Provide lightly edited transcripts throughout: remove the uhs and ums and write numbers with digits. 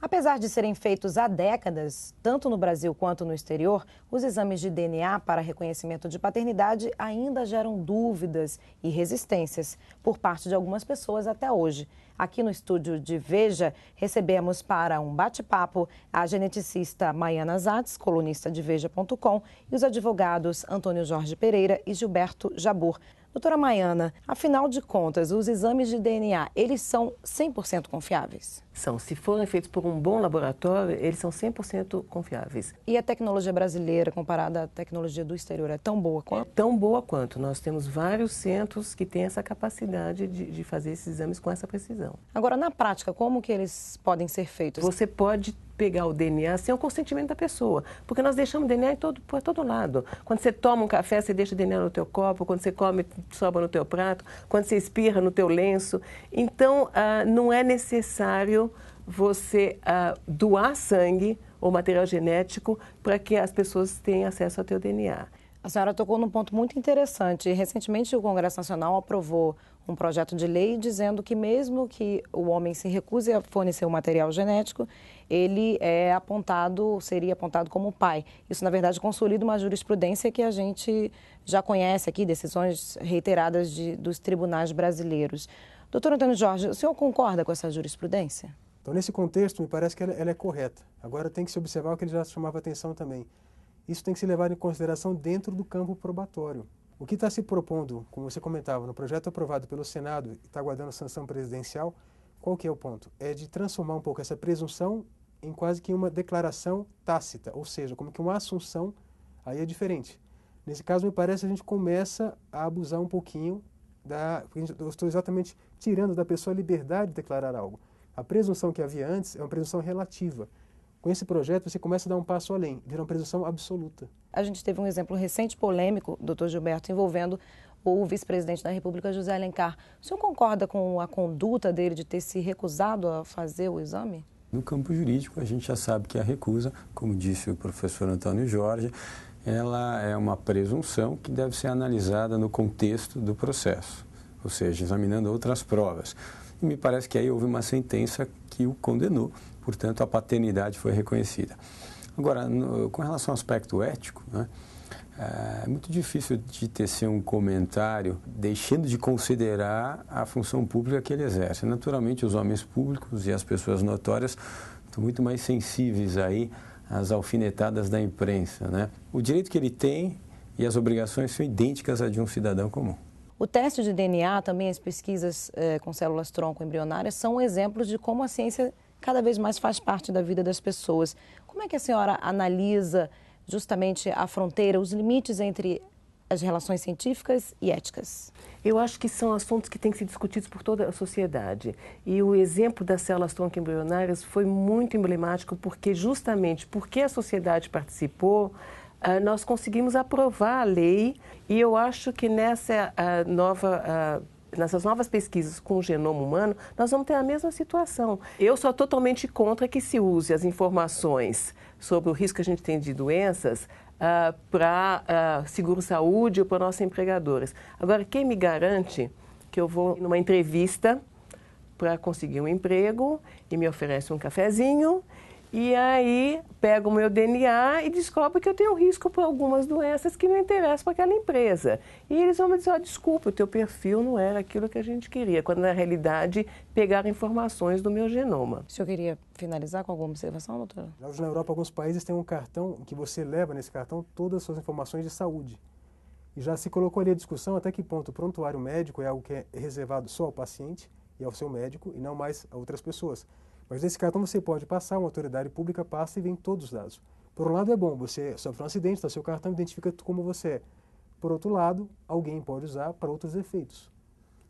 Apesar de serem feitos há décadas, tanto no Brasil quanto no exterior, os exames de DNA para reconhecimento de paternidade ainda geram dúvidas e resistências por parte de algumas pessoas até hoje. Aqui no estúdio de Veja, recebemos para um bate-papo a geneticista Maiana Zatz, colunista de Veja.com, e os advogados Antônio Jorge Pereira e Gilberto Jabbour. Doutora Maiana, afinal de contas, os exames de DNA, eles são 100% confiáveis? São. Se forem feitos por um bom laboratório, eles são 100% confiáveis. E a tecnologia brasileira, comparada à tecnologia do exterior, é tão boa quanto? É tão boa quanto. Nós temos vários centros que têm essa capacidade de fazer esses exames com essa precisão. Agora, na prática, como que eles podem ser feitos? Você pode pegar o DNA sem o consentimento da pessoa, porque nós deixamos o DNA por todo lado. Quando você toma um café, você deixa o DNA no teu copo, quando você come, sobra no teu prato, quando você espirra no teu lenço. Então, não é necessário você doar sangue ou material genético para que as pessoas tenham acesso ao teu DNA. A senhora tocou num ponto muito interessante. Recentemente, o Congresso Nacional aprovou um projeto de lei dizendo que mesmo que o homem se recuse a fornecer o material genético, ele seria apontado como pai. Isso, na verdade, consolida uma jurisprudência que a gente já conhece aqui, decisões reiteradas dos tribunais brasileiros. Doutor Antônio Jorge, o senhor concorda com essa jurisprudência? Então, nesse contexto, me parece que ela é correta. Agora, tem que se observar o que ele já chamava a atenção também. Isso tem que ser levado em consideração dentro do campo probatório. O que está se propondo, como você comentava, no projeto aprovado pelo Senado e está aguardando sanção presidencial, qual que é o ponto? É de transformar um pouco essa presunção em quase que uma declaração tácita, ou seja, como que uma assunção, aí é diferente. Nesse caso, me parece que a gente começa a abusar um pouquinho eu estou exatamente tirando da pessoa a liberdade de declarar algo. A presunção que havia antes é uma presunção relativa. Com esse projeto, você começa a dar um passo além, vira uma presunção absoluta. A gente teve um exemplo recente, polêmico, doutor Gilberto, envolvendo o vice-presidente da República, José Alencar. O senhor concorda com a conduta dele de ter se recusado a fazer o exame? No campo jurídico, a gente já sabe que a recusa, como disse o professor Antônio Jorge, ela é uma presunção que deve ser analisada no contexto do processo, ou seja, examinando outras provas. E me parece que aí houve uma sentença que o condenou, portanto, a paternidade foi reconhecida. Agora, com relação ao aspecto ético, né, é muito difícil de tecer um comentário deixando de considerar a função pública que ele exerce. Naturalmente, os homens públicos e as pessoas notórias estão muito mais sensíveis aí às alfinetadas da imprensa, né? O direito que ele tem e as obrigações são idênticas à de um cidadão comum. O teste de DNA, também as pesquisas com células tronco embrionárias, são exemplos de como a ciência cada vez mais faz parte da vida das pessoas. Como é que a senhora analisa justamente a fronteira, os limites entre as relações científicas e éticas? Eu acho que são assuntos que têm que ser discutidos por toda a sociedade. E o exemplo das células tronco embrionárias foi muito emblemático porque justamente porque a sociedade participou, nós conseguimos aprovar a lei e eu acho que nessas novas pesquisas com o genoma humano, nós vamos ter a mesma situação. Eu sou totalmente contra que se use as informações sobre o risco que a gente tem de doenças para seguro-saúde ou para nossos empregadores. Agora, quem me garante que eu vou numa entrevista para conseguir um emprego e me oferece um cafezinho e aí pego o meu DNA e descobre que eu tenho risco para algumas doenças que não interessam para aquela empresa. E eles vão me dizer, desculpa, o teu perfil não era aquilo que a gente queria, quando na realidade pegaram informações do meu genoma. O senhor queria finalizar com alguma observação, doutora? Hoje na Europa, alguns países têm um cartão que você leva nesse cartão todas as suas informações de saúde. E já se colocou ali a discussão até que ponto o prontuário médico é algo que é reservado só ao paciente e ao seu médico e não mais a outras pessoas. Mas nesse cartão você pode passar, uma autoridade pública passa e vem todos os dados. Por um lado é bom, você sofre um acidente, está seu cartão, identifica como você é. Por outro lado, alguém pode usar para outros efeitos.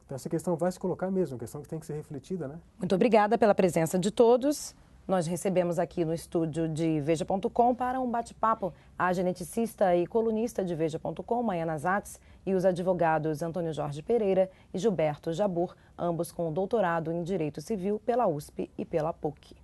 Então essa questão vai se colocar mesmo, uma questão que tem que ser refletida, né? Muito obrigada pela presença de todos. Nós recebemos aqui no estúdio de Veja.com para um bate-papo a geneticista e colunista de Veja.com, Maiana Zatz, e os advogados Antônio Jorge Pereira e Gilberto Jabbour, ambos com doutorado em Direito Civil pela USP e pela PUC.